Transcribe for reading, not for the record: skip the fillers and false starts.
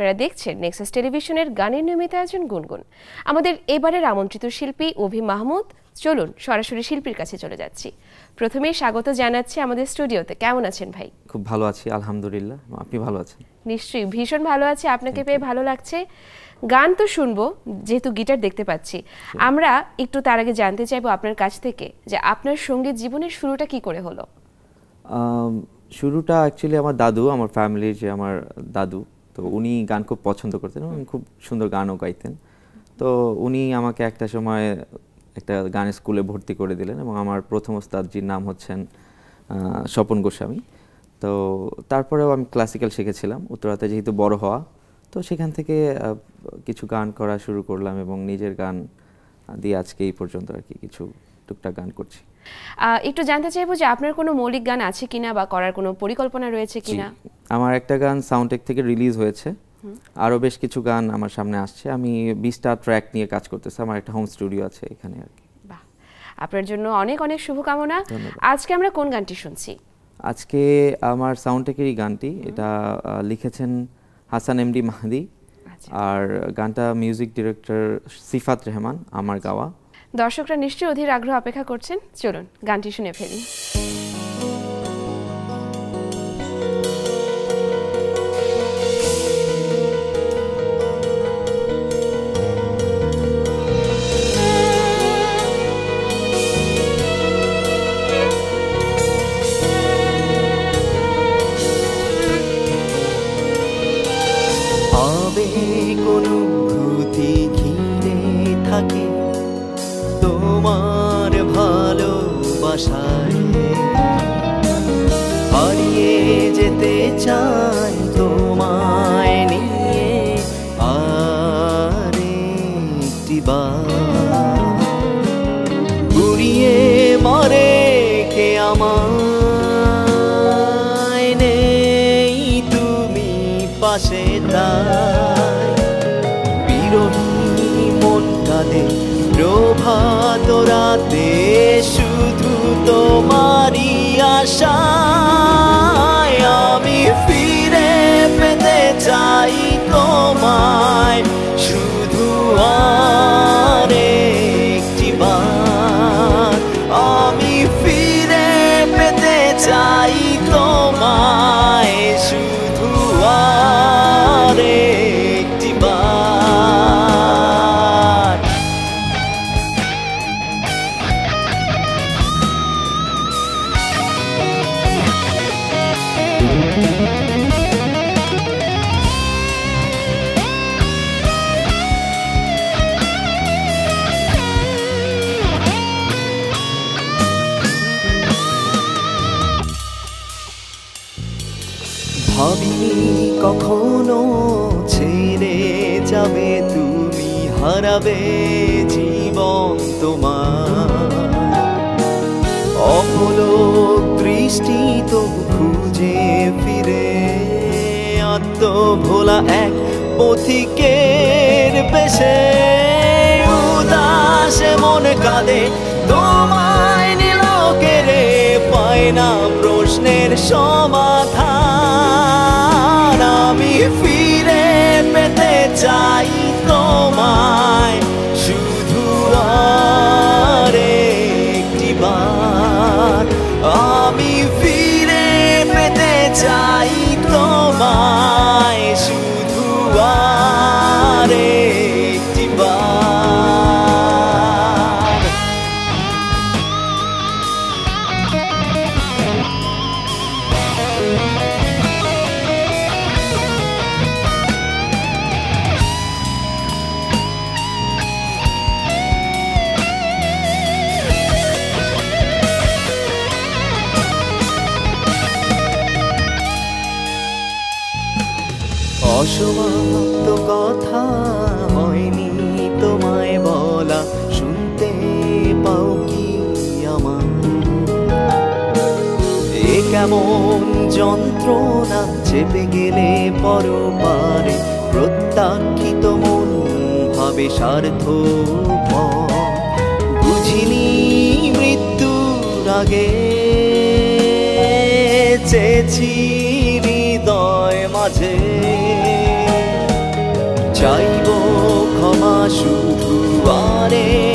আপনারা দেখছেন নেক্সাস টেলিভিশনের গানের নিয়মিত আয়োজন গুনগুন। আমাদের এবারের আমন্ত্রিত শিল্পী অভি মাহমুদ। চলুন সরাসরি শিল্পীর কাছে চলে যাচ্ছি। প্রথমেই স্বাগত জানাচ্ছি আমাদের স্টুডিওতে। কেমন আছেন ভাই? খুব ভালো আছি আলহামদুলিল্লাহ। আপনি ভালো আছেন? নিশ্চয়ই, ভীষণ ভালো আছি। আপনাকে পেয়ে ভালো লাগছে। গান তো শুনবো, যেহেতু গিটার দেখতে পাচ্ছি। আমরা একটু তার আগে জানতে চাইবো আপনার কাছ থেকে যে আপনার সঙ্গীত জীবনের শুরুটা কি করে হলো? শুরুটা অ্যাকচুয়ালি আমার দাদু, আমার ফ্যামিলির যে আমার দাদু, তো উনি গান খুব পছন্দ করতেন, উনি খুব সুন্দর গানও গাইতেন। তো উনি আমাকে একটা সময় একটা গানের স্কুলে ভর্তি করে দিলেন এবং আমার প্রথম ওস্তাদজির নাম হচ্ছেন স্বপন গোস্বামী। তো তারপরেও আমি ক্লাসিক্যাল শিখেছিলাম উত্তরাতে, যেহেতু বড় হওয়া, তো সেখান থেকে কিছু গান করা শুরু করলাম এবং নিজের গান দিয়ে আজকে এই পর্যন্ত আর কি কিছু টুকটাক গান করছি। একটু জানতে চাইবো যে আপনার কোনো মৌলিক গান আছে কিনা বা করার কোনো পরিকল্পনা রয়েছে কিনা? আমার একটা গান সাউন্ডটেক থেকে রিলিজ হয়েছে, আরও বেশ কিছু গান আমার সামনে আসছে। আমি 20টা ট্র্যাক নিয়ে কাজ করতেছি, আমার একটা হোম স্টুডিও আছে এখানে আর কি। বাহ, আপনার জন্য অনেক অনেক শুভকামনা। আজকে আমরা কোন গানটি শুনছি? আজকে আমার সাউন্ডটেকেরই গানটি, এটা লিখেছেন হাসান এমডি মাহদি, আর গানটা মিউজিক ডিরেক্টর সিফাত রহমান, আমার গাওয়া। দর্শকরা নিশ্চয়ই অধীর আগ্রহ অপেক্ষা করছেন। চলুন গানটি শুনে ফেলি। আবেগ অনুভূতি ঘিরে থাকে তোমার ভালোবাসায়, হারিয়ে যেতে চাই তোমায় নিয়ে আর একটি বার। ঘুরিয়ে মারে কে আমায়, নেই তুমি পাশে, তাই বিরহী মন কাঁদে প্রভাত রাতে, শুধু তোমারই আশায় আমি ফিরে পেতে চাই তোমায়, শুধু আর একটি বার। আমি ফিরে পেতে চাই তোমায়, শুধু আর একটি বার। ভাবিনি কখনো ছেড়ে যাবে তুমি, হারাবে জীবন তোমার। অপলক দৃষ্টি তবু খুঁজে ফিরে আত্মভোলা এক পথিকের বেশে, উদাস মন কাঁদে তোমায় নিল কেড়ে, পায় না প্রশ্নের সমাধান। আমি ফিরে পেতে চাই তোমায়, শুধু আর একটি বার। আমি ফিরে পেতে চাই তোমায়, শুধু আর একটি বার। অসমাপ্ত কথা হয়নি তোমায় বলা, শুনতে পাও কি আমার? এ কেমন যন্ত্রণা, চেপে গেলে পরপারে প্রত্যাখ্যিত মন ভাবে স্বার্থপর। বুঝিনি মৃত্যুর আগে চেয়েছি হৃদয় মাঝে শুধু আরে